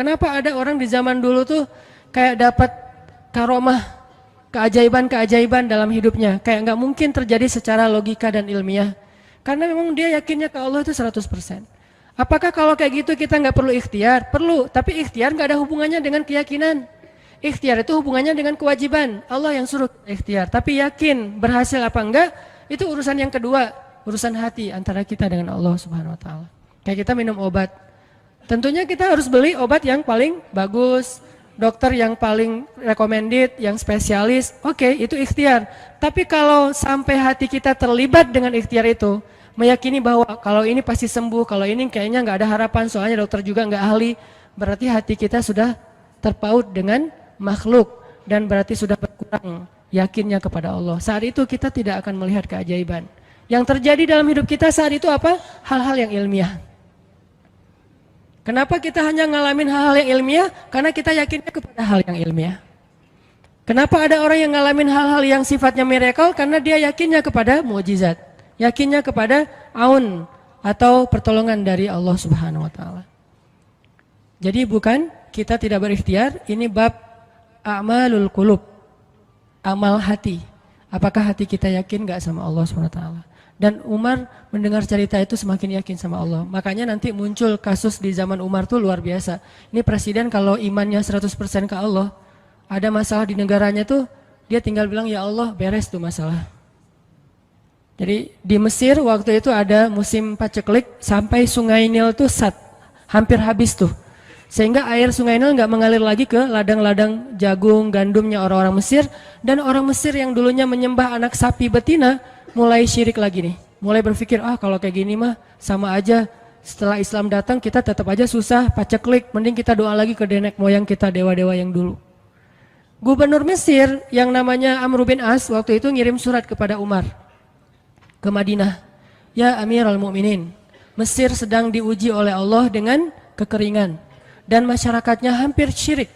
Kenapa ada orang di zaman dulu tuh kayak dapat karomah, keajaiban-keajaiban dalam hidupnya. Kayak nggak mungkin terjadi secara logika dan ilmiah. Karena memang dia yakinnya ke Allah itu 100%. Apakah kalau kayak gitu kita nggak perlu ikhtiar? Perlu, tapi ikhtiar nggak ada hubungannya dengan keyakinan. Ikhtiar itu hubungannya dengan kewajiban. Allah yang suruh ikhtiar. Tapi yakin berhasil apa enggak, itu urusan yang kedua. Urusan hati antara kita dengan Allah Subhanahu Wa Taala. Kayak kita minum obat. Tentunya kita harus beli obat yang paling bagus, dokter yang paling recommended, yang spesialis. Oke, itu ikhtiar. Tapi kalau sampai hati kita terlibat dengan ikhtiar itu, meyakini bahwa kalau ini pasti sembuh, kalau ini kayaknya nggak ada harapan, soalnya dokter juga nggak ahli, berarti hati kita sudah terpaut dengan makhluk dan berarti sudah berkurang yakinnya kepada Allah. Saat itu kita tidak akan melihat keajaiban. Yang terjadi dalam hidup kita saat itu apa? Hal-hal yang ilmiah. Kenapa kita hanya ngalamin hal-hal yang ilmiah? Karena kita yakinnya kepada hal yang ilmiah. Kenapa ada orang yang ngalamin hal-hal yang sifatnya miracle? Karena dia yakinnya kepada mukjizat. Yakinnya kepada aun atau pertolongan dari Allah Subhanahu Wa Taala. Jadi bukan kita tidak berikhtiar, ini bab a'malul qulub, amal hati. Apakah hati kita yakin gak sama Allah Subhanahu Wa Taala? Dan Umar mendengar cerita itu semakin yakin sama Allah. Makanya nanti muncul kasus di zaman Umar tuh luar biasa. Ini presiden kalau imannya 100% ke Allah, ada masalah di negaranya tuh, dia tinggal bilang ya Allah beres tuh masalah. Jadi di Mesir waktu itu ada musim paceklik sampai sungai Nil tuh hampir habis tuh. Sehingga air sungai Nil nggak mengalir lagi ke ladang-ladang jagung, gandumnya orang-orang Mesir. Dan orang Mesir yang dulunya menyembah anak sapi betina, mulai syirik lagi nih, mulai berpikir kalau kayak gini mah sama aja, setelah Islam datang kita tetap aja susah, paceklik, mending kita doa lagi ke nenek moyang kita, dewa-dewa yang dulu. Gubernur Mesir yang namanya Amr bin As waktu itu ngirim surat kepada Umar ke Madinah. Ya Amirul Mukminin, Mesir sedang diuji oleh Allah dengan kekeringan dan masyarakatnya hampir syirik.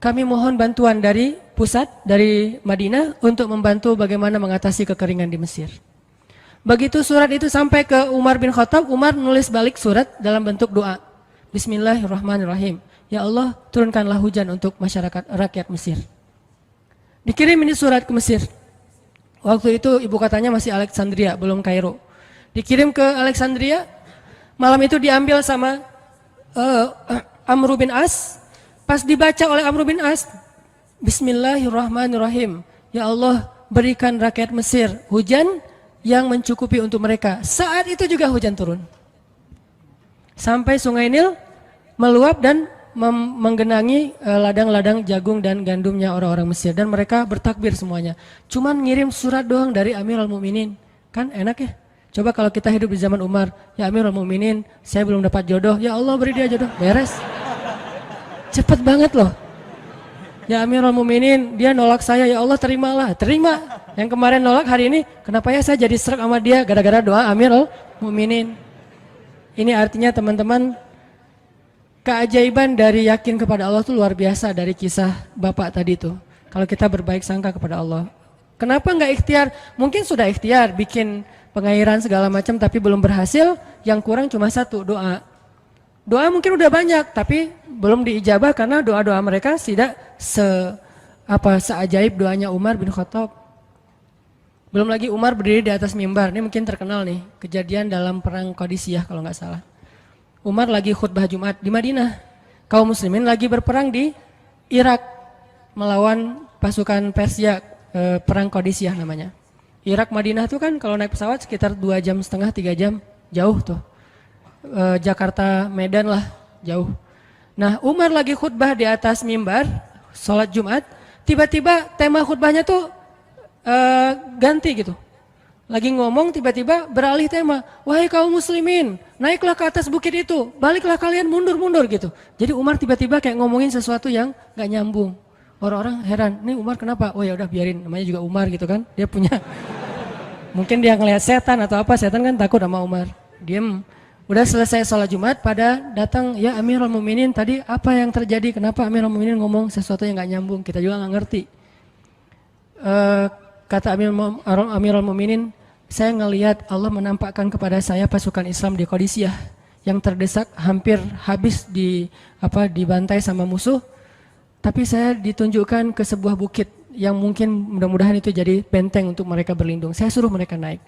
Kami mohon bantuan dari pusat, dari Madinah untuk membantu bagaimana mengatasi kekeringan di Mesir. Begitu surat itu sampai ke Umar bin Khattab, Umar nulis balik surat dalam bentuk doa. Bismillahirrahmanirrahim. Ya Allah, turunkanlah hujan untuk masyarakat rakyat Mesir. Dikirim ini surat ke Mesir. Waktu itu ibu katanya masih Alexandria, belum Kairo. Dikirim ke Alexandria, malam itu diambil sama Amr bin As. Pas dibaca oleh Amr bin As, Bismillahirrahmanirrahim. Ya Allah, berikan rakyat Mesir hujan yang mencukupi untuk mereka. Saat itu juga hujan turun. Sampai sungai Nil meluap dan menggenangi ladang-ladang jagung dan gandumnya orang-orang Mesir. Dan mereka bertakbir semuanya. Cuman ngirim surat doang dari Amirul Mukminin. Kan enak ya? Coba kalau kita hidup di zaman Umar, ya Amirul Mukminin, saya belum dapat jodoh. Ya Allah beri dia jodoh, beres. Cepet banget loh. Ya Amirul Mukminin, dia nolak saya, ya Allah terimalah. Terima. Yang kemarin nolak, hari ini kenapa ya saya jadi serak sama dia gara-gara doa Amirul Mukminin. Ini artinya teman-teman, keajaiban dari yakin kepada Allah itu luar biasa dari kisah Bapak tadi tuh. Kalau kita berbaik sangka kepada Allah. Kenapa nggak ikhtiar? Mungkin sudah ikhtiar, bikin pengairan segala macam tapi belum berhasil, yang kurang cuma satu, doa. Doa mungkin udah banyak tapi belum diijabah karena doa-doa mereka tidak seajaib doanya Umar bin Khattab. Belum lagi Umar berdiri di atas mimbar, ini mungkin terkenal nih, kejadian dalam perang Qadisiyah kalau nggak salah. Umar lagi khutbah Jumat di Madinah. Kaum muslimin lagi berperang di Irak melawan pasukan Persia, perang Qadisiyah namanya. Irak Madinah tuh kan kalau naik pesawat sekitar 2,5 jam, 3 jam, jauh tuh. Jakarta Medan lah, jauh. Nah Umar lagi khutbah di atas mimbar, sholat Jumat, tiba-tiba tema khutbahnya tuh ganti gitu. Lagi ngomong tiba-tiba beralih tema, wahai kaum muslimin, naiklah ke atas bukit itu, baliklah kalian mundur-mundur gitu. Jadi Umar tiba-tiba kayak ngomongin sesuatu yang gak nyambung. Orang-orang heran, nih Umar kenapa? Oh ya udah biarin, namanya juga Umar gitu kan, dia punya, mungkin dia ngelihat setan atau apa, setan kan takut sama Umar, diem. Udah selesai sholat Jumat, pada datang, ya Amirul Mukminin, tadi apa yang terjadi? Kenapa Amirul Mukminin ngomong sesuatu yang gak nyambung? Kita juga gak ngerti. Kata Amirul Mukminin, saya ngelihat Allah menampakkan kepada saya pasukan Islam di Qadisiyah yang terdesak, hampir habis dibantai sama musuh. Tapi saya ditunjukkan ke sebuah bukit yang mungkin mudah-mudahan itu jadi benteng untuk mereka berlindung. Saya suruh mereka naik.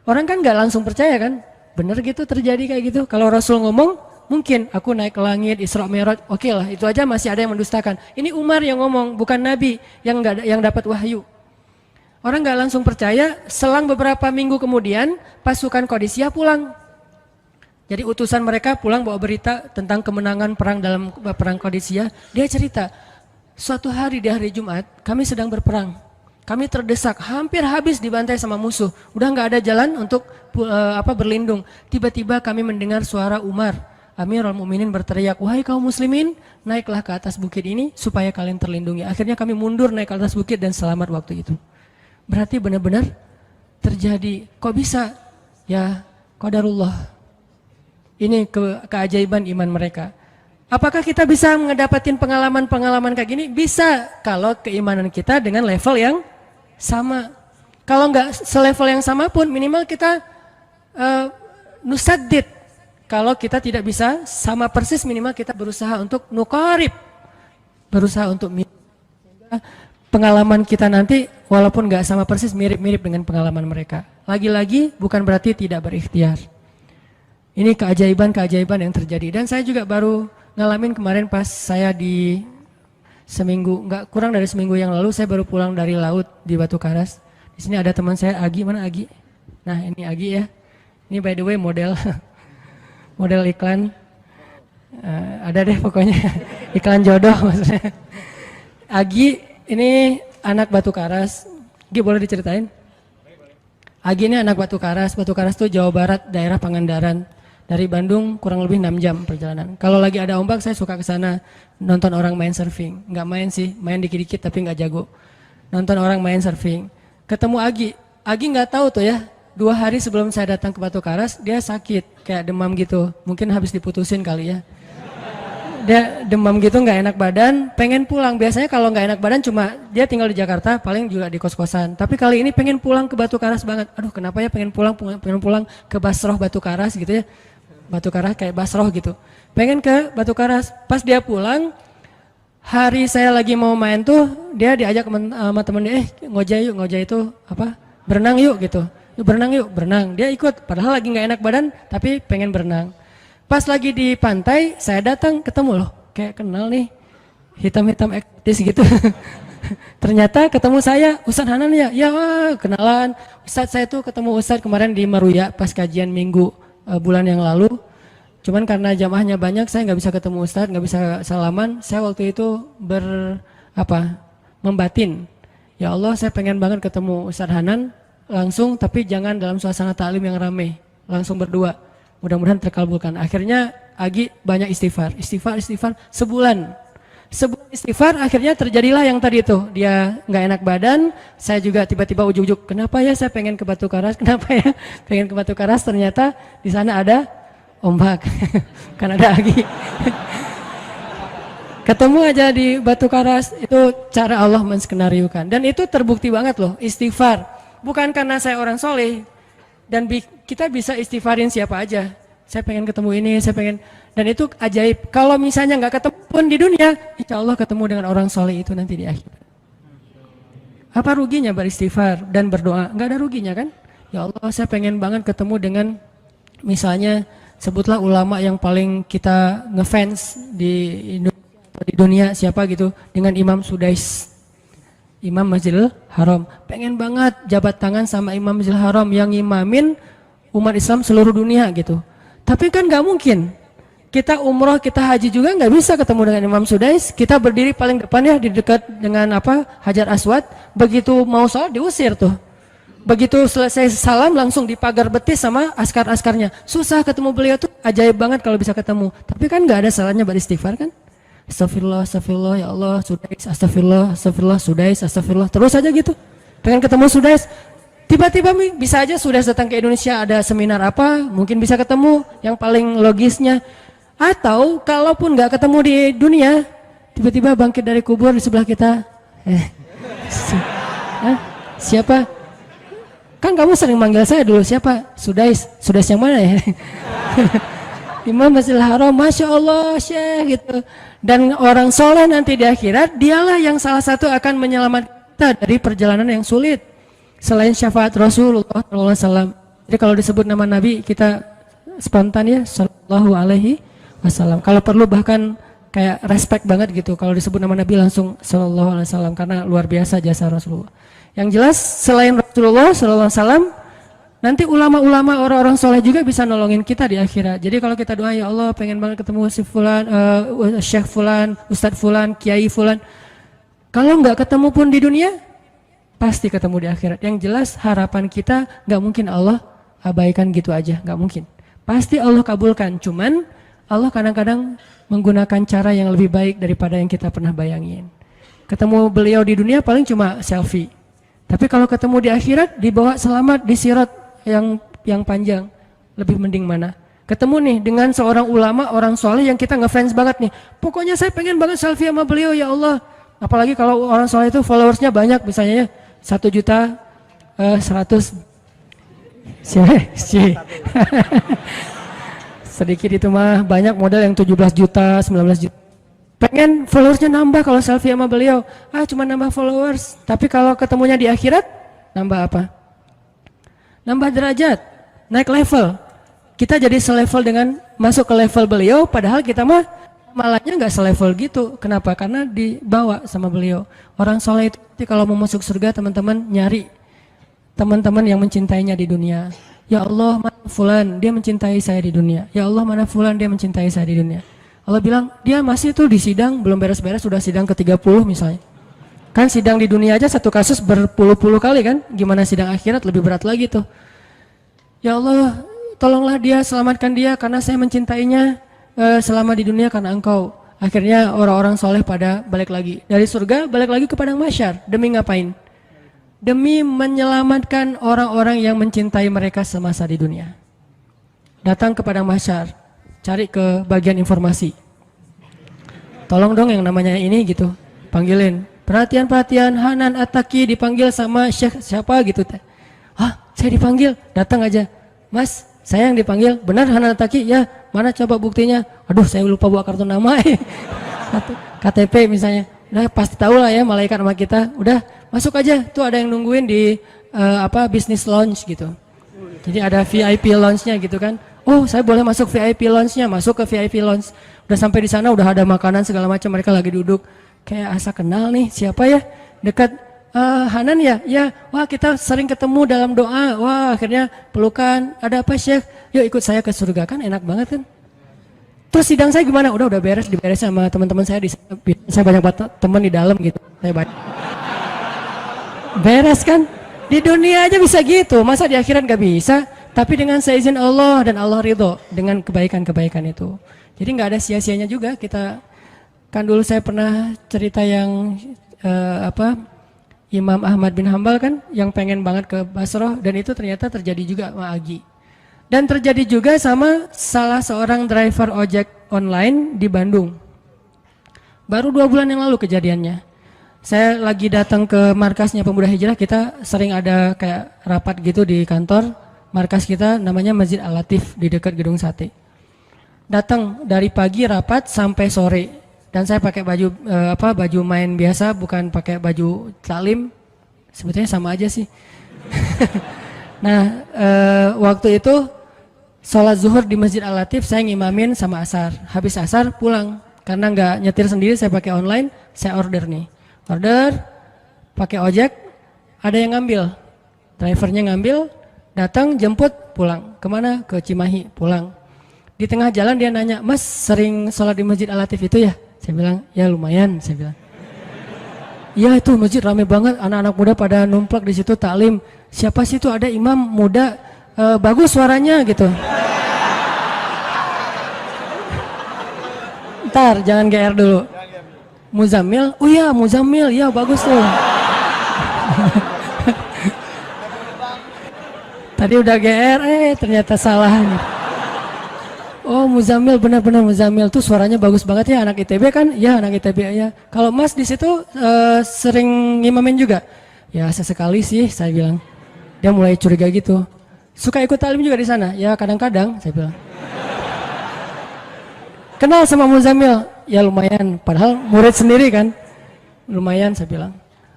Orang kan nggak langsung percaya kan? Bener gitu terjadi kayak gitu. Kalau Rasul ngomong, mungkin aku naik ke langit, Isra Mi'raj, oke lah, itu aja masih ada yang mendustakan. Ini Umar yang ngomong, bukan Nabi yang dapat wahyu. Orang nggak langsung percaya. Selang beberapa minggu kemudian pasukan Qadisiyah pulang. Jadi utusan mereka pulang bawa berita tentang kemenangan perang dalam perang Qadisiyah. Dia cerita, suatu hari di hari Jumat kami sedang berperang. Kami terdesak, hampir habis dibantai sama musuh. Udah nggak ada jalan untuk berlindung. Tiba-tiba kami mendengar suara Umar, Amirul Mukminin berteriak, wahai kaum muslimin, naiklah ke atas bukit ini supaya kalian terlindungi. Akhirnya kami mundur naik ke atas bukit dan selamat waktu itu. Berarti benar-benar terjadi. Kok bisa? Ya, qadarullah. Ini keajaiban iman mereka. Apakah kita bisa mendapatkan pengalaman-pengalaman kayak gini? Bisa, kalau keimanan kita dengan level yang sama. Kalau nggak selevel yang sama pun minimal kita nusaddid. Kalau kita tidak bisa sama persis, minimal kita berusaha untuk nuqarib. Berusaha untuk pengalaman kita nanti walaupun nggak sama persis, mirip-mirip dengan pengalaman mereka. Lagi-lagi bukan berarti tidak berikhtiar. Ini keajaiban-keajaiban yang terjadi. Dan saya juga baru ngalamin kemarin pas saya di seminggu, nggak kurang dari seminggu yang lalu, saya baru pulang dari laut di Batu Karas. Di sini ada teman saya, Agi. Mana Agi? Nah ini Agi ya. Ini by the way model model iklan. Ada deh pokoknya iklan jodoh maksudnya. Agi ini anak Batu Karas. Agi boleh diceritain? Agi ini anak Batu Karas. Batu Karas itu Jawa Barat, daerah Pangandaran. Dari Bandung kurang lebih 6 jam perjalanan. Kalau lagi ada ombak saya suka ke sana nonton orang main surfing. Nggak main sih, main dikit-dikit tapi nggak jago. Nonton orang main surfing. Ketemu Agi. Agi nggak tahu tuh ya. 2 hari sebelum saya datang ke Batu Karas dia sakit kayak demam gitu. Mungkin habis diputusin kali ya. Dia demam gitu, nggak enak badan, pengen pulang. Biasanya kalau nggak enak badan cuma dia tinggal di Jakarta, paling juga di kos-kosan. Tapi kali ini pengen pulang ke Batu Karas banget. Aduh kenapa ya pengen pulang ke Basroh Batu Karas gitu ya. Batu Karas kayak Basroh gitu. Pengen ke Batu Karas. Pas dia pulang, hari saya lagi mau main tuh, dia diajak sama temen dia, ngojek itu apa? Berenang yuk gitu. Berenang yuk, berenang. Dia ikut, padahal lagi nggak enak badan, tapi pengen berenang. Pas lagi di pantai, saya datang ketemu loh, kayak kenal nih, hitam-hitam ektis gitu. Ternyata ketemu saya, Ustadz Hanan ya, ya kenalan. Ustadz saya tuh ketemu Ustadz kemarin di Maruya pas kajian minggu bulan yang lalu. Cuman karena jamaahnya banyak, saya nggak bisa ketemu Ustadz, nggak bisa salaman. Saya waktu itu membatin, ya Allah saya pengen banget ketemu Ustadz Hanan langsung, tapi jangan dalam suasana ta'lim yang ramai, langsung berdua. Mudah-mudahan terkabulkan. Akhirnya Agi banyak istighfar sebulan istighfar, akhirnya terjadilah yang tadi itu. Dia nggak enak badan, saya juga tiba-tiba ujuk-ujuk, kenapa ya saya pengen ke Batu Karas, kenapa ya pengen ke Batu Karas, ternyata di sana ada ombak, kan ada Agi. Ketemu aja di Batu Karas, itu cara Allah menskenariokan. Dan itu terbukti banget loh, istighfar. Bukan karena saya orang soleh, dan kita bisa istighfarin siapa aja. Saya pengen ketemu ini, saya pengen, dan itu ajaib. Kalau misalnya nggak ketemu pun di dunia, insya Allah ketemu dengan orang soleh itu nanti di akhir. Apa ruginya beristighfar dan berdoa? Nggak ada ruginya kan? Ya Allah, saya pengen banget ketemu dengan misalnya sebutlah ulama yang paling kita ngefans di dunia siapa gitu, dengan Imam Sudais, Imam Masjidil Haram. Pengen banget jabat tangan sama Imam Masjidil Haram yang imamin umat Islam seluruh dunia gitu. Tapi kan nggak mungkin. Kita umroh, kita haji juga nggak bisa ketemu dengan Imam Sudais. Kita berdiri paling depan ya, di dekat dengan Hajar Aswad. Begitu mau sholat diusir tuh. Begitu selesai salam langsung dipagar betis sama askar-askarnya. Susah ketemu beliau tuh, ajaib banget kalau bisa ketemu. Tapi kan nggak ada salahnya beristighfar kan? Astagfirullah, astagfirullah, ya Allah, Sudais, astagfirullah, astagfirullah, Sudais, astagfirullah. Terus aja gitu. Pengen ketemu Sudais. Tiba-tiba bisa aja Sudais datang ke Indonesia, ada seminar apa, mungkin bisa ketemu, yang paling logisnya. Atau kalaupun nggak ketemu di dunia, tiba-tiba bangkit dari kubur di sebelah kita. Siapa? Kan kamu sering manggil saya dulu, siapa? Sudais. Sudais yang mana ya? Imam Masjidil Haram, Masya Allah Syekh gitu. Dan orang soleh nanti di akhirat, dialah yang salah satu akan menyelamatkan kita dari perjalanan yang sulit. Selain syafaat Rasulullah SAW. Jadi kalau disebut nama Nabi, kita spontan ya, Sallallahu Alaihi Wasallam. Kalau perlu bahkan kayak respect banget gitu. Kalau disebut nama Nabi langsung Sallallahu Alaihi Wasallam, karena luar biasa jasa Rasulullah. Yang jelas selain Rasulullah Sallallahu Alaihi Wasallam, nanti ulama-ulama orang-orang soleh juga bisa nolongin kita di akhirat. Jadi kalau kita doa, ya Allah pengen banget ketemu si Fulan, Syekh Fulan, Ustadz Fulan, Kiai Fulan. Kalau nggak ketemu pun di dunia, pasti ketemu di akhirat. Yang jelas harapan kita nggak mungkin Allah abaikan gitu aja, nggak mungkin. Pasti Allah kabulkan. Cuman Allah kadang-kadang menggunakan cara yang lebih baik daripada yang kita pernah bayangin. Ketemu beliau di dunia paling cuma selfie. Tapi kalau ketemu di akhirat, dibawa selamat di sirat yang panjang, lebih mending mana? Ketemu nih dengan seorang ulama, orang soleh yang kita ngefans banget nih. Pokoknya saya pengen banget selfie sama beliau, ya Allah. Apalagi kalau orang soleh itu followersnya banyak, misalnya ya 1.100.000. Sedikit itu mah, banyak model yang 17 juta, 19 juta. Pengen followersnya nambah kalau selfie sama beliau. Cuma nambah followers. Tapi kalau ketemunya di akhirat, nambah apa? Nambah derajat, naik level. Kita jadi selevel dengan masuk ke level beliau, padahal kita mah malahnya nggak selevel gitu. Kenapa? Karena dibawa sama beliau. Orang soleh itu kalau mau masuk surga, teman-teman nyari teman-teman yang mencintainya di dunia. Ya Allah, mana Fulan, dia mencintai saya di dunia. Ya Allah, mana Fulan, dia mencintai saya di dunia. Allah bilang, dia masih tuh di sidang, belum beres-beres, sudah sidang ke-30 misalnya. Kan sidang di dunia aja satu kasus berpuluh-puluh kali kan, gimana sidang akhirat lebih berat lagi tuh. Ya Allah, tolonglah dia, selamatkan dia karena saya mencintainya selama di dunia karena Engkau. Akhirnya orang-orang soleh pada balik lagi. Dari surga balik lagi ke padang mahsyar. Demi ngapain? Demi menyelamatkan orang-orang yang mencintai mereka semasa di dunia. Datang ke padang mahsyar, cari ke bagian informasi. Tolong dong yang namanya ini gitu, panggilin. Perhatian, Hanan At-Taqi dipanggil sama Syekh siapa gitu teh. Saya dipanggil, datang aja. Mas, saya yang dipanggil, benar Hanan At-Taqi? Ya, mana coba buktinya? Aduh, saya lupa bawa kartu nama. KTP misalnya. Udah pasti tahu lah ya malaikat sama kita. Udah, masuk aja. Tuh ada yang nungguin di business lounge gitu. Jadi ada VIP lounge-nya gitu kan. Oh, saya boleh masuk VIP lounge-nya, masuk ke VIP lounge. Udah sampai di sana udah ada makanan segala macam, mereka lagi duduk. Kayak asa kenal nih, siapa ya? Dekat Hanan ya? Ya, wah kita sering ketemu dalam doa. Wah, akhirnya pelukan. Ada apa Syekh? Yuk ikut saya ke surga, kan enak banget kan? Terus sidang saya gimana? Udah beres, diberes sama teman-teman saya di sana. Saya banyak teman di dalam gitu. Saya banyak. Beres kan? Di dunia aja bisa gitu, masa di akhirat gak bisa? Tapi dengan seizin Allah dan Allah ridho dengan kebaikan-kebaikan itu. Jadi nggak ada sia-sianya juga kita. Kan dulu saya pernah cerita yang Imam Ahmad bin Hambal kan yang pengen banget ke Basrah, dan itu ternyata terjadi juga sama Agi. Dan terjadi juga sama salah seorang driver ojek online di Bandung. Baru 2 bulan yang lalu kejadiannya. Saya lagi datang ke markasnya Pemuda Hijrah, kita sering ada kayak rapat gitu di kantor. Markas kita namanya Masjid Al-Latif di dekat Gedung Sate. Datang dari pagi rapat sampai sore. Dan saya pakai baju main biasa, bukan pakai baju taklim. Sebetulnya sama aja sih. Nah, waktu itu sholat zuhur di Masjid Al-Latif, saya ngimamin sama asar. Habis asar pulang, karena nggak nyetir sendiri, saya pakai online, saya order nih. Order, pakai ojek, ada yang ngambil. Drivernya ngambil, datang, jemput, pulang. Kemana? Ke Cimahi, pulang. Di tengah jalan dia nanya, Mas sering sholat di Masjid Al-Latif itu ya? Saya bilang, ya lumayan, saya bilang. Ya itu masjid rame banget, anak-anak muda pada numplak di situ taklim. Siapa sih itu, ada imam muda, bagus suaranya gitu. Ntar jangan GR dulu. Muzammil, oh ya Muzammil, ya bagus tuh. Tadi udah GR, ternyata salah. Oh Muzammil, benar-benar Muzammil tuh suaranya bagus banget ya, anak ITB kan? Ya anak ITB ya. Kalau Mas di situ sering ngimamin juga? Ya sesekali sih, saya bilang. Dia mulai curiga gitu. Suka ikut taklim juga di sana? Ya kadang-kadang, saya bilang. kenal sama Muzamil? Ya lumayan, padahal murid sendiri kan. Lumayan saya bilang.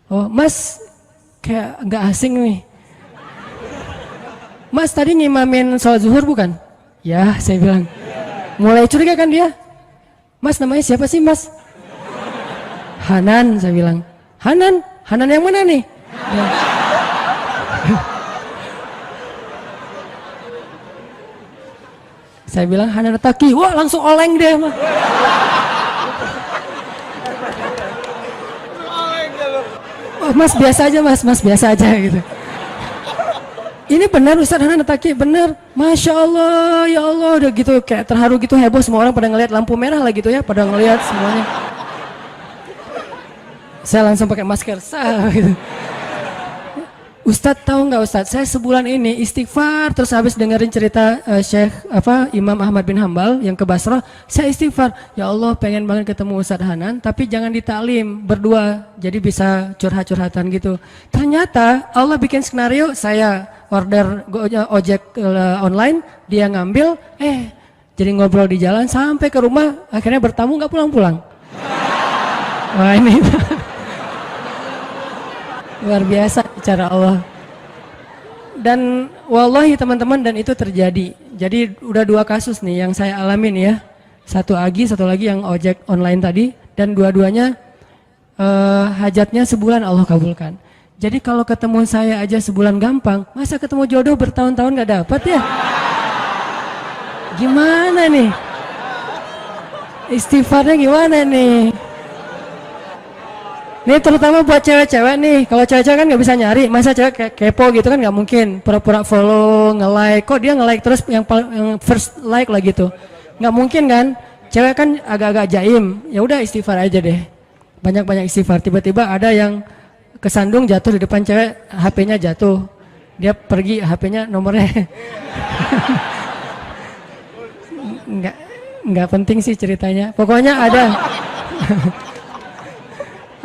Oh mas, kayak nggak asing nih. Mas tadi ngimamin sholat zuhur bukan? Ya saya bilang. Mulai curiga kan dia. Mas namanya siapa sih mas? Hanan saya bilang. Hanan? Hanan yang mana nih? Ya. Saya bilang Hanan Taki, wah langsung oleng deh mah. Oh, mas biasa aja mas biasa aja gitu. Ini benar Ustaz Hanan Taki, benar. Masya Allah, ya Allah, udah gitu kayak terharu gitu, heboh, semua orang pada ngelihat lampu merah lah gitu ya, pada ngelihat semuanya. Saya langsung pakai masker, sah gitu. Ustadz tahu nggak Ustadz, saya sebulan ini istighfar terus habis dengerin cerita Syekh Imam Ahmad bin Hambal yang ke Basrah, saya istighfar, ya Allah pengen banget ketemu Ustadz Hanan, tapi jangan ditaklim berdua, jadi bisa curhat-curhatan gitu. Ternyata Allah bikin skenario, saya order ojek online, dia ngambil, jadi ngobrol di jalan sampai ke rumah, akhirnya bertamu nggak pulang-pulang. Wah ini luar biasa cara Allah. Dan wallahi teman-teman, dan itu terjadi. Jadi udah 2 kasus nih yang saya alamin ya. Satu Agi, satu lagi yang ojek online tadi. Dan dua-duanya hajatnya sebulan Allah kabulkan. Jadi kalau ketemu saya aja sebulan gampang, masa ketemu jodoh bertahun-tahun gak dapat ya? Gimana nih? Istighfarnya gimana nih? Nih terutama buat cewek-cewek nih, kalau cewek-cewek kan nggak bisa nyari, masa cewek kepo gitu kan nggak mungkin, pura-pura follow, nge-like, kok dia nge-like terus yang first like lah gitu, nggak mungkin kan, cewek kan agak-agak jaim, ya udah istighfar aja deh, banyak-banyak istighfar. Tiba-tiba ada yang kesandung jatuh di depan cewek, HP-nya jatuh, dia pergi, HP-nya nomornya, nggak penting sih ceritanya, pokoknya ada.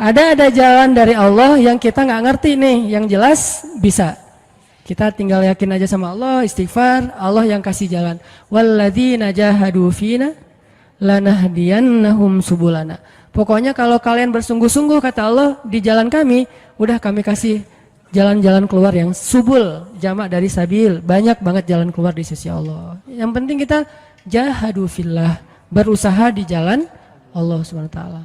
Ada jalan dari Allah yang kita nggak ngerti nih, yang jelas bisa. Kita tinggal yakin aja sama Allah, istighfar, Allah yang kasih jalan. Walladzina jahadu fina lanahdiyannahum subulana. Pokoknya kalau kalian bersungguh-sungguh kata Allah di jalan kami, udah kami kasih jalan-jalan keluar yang subul, jamak dari sabil, banyak banget jalan keluar di sisi Allah. Yang penting kita jahadu fillah, berusaha di jalan Allah Subhanahu wa taala.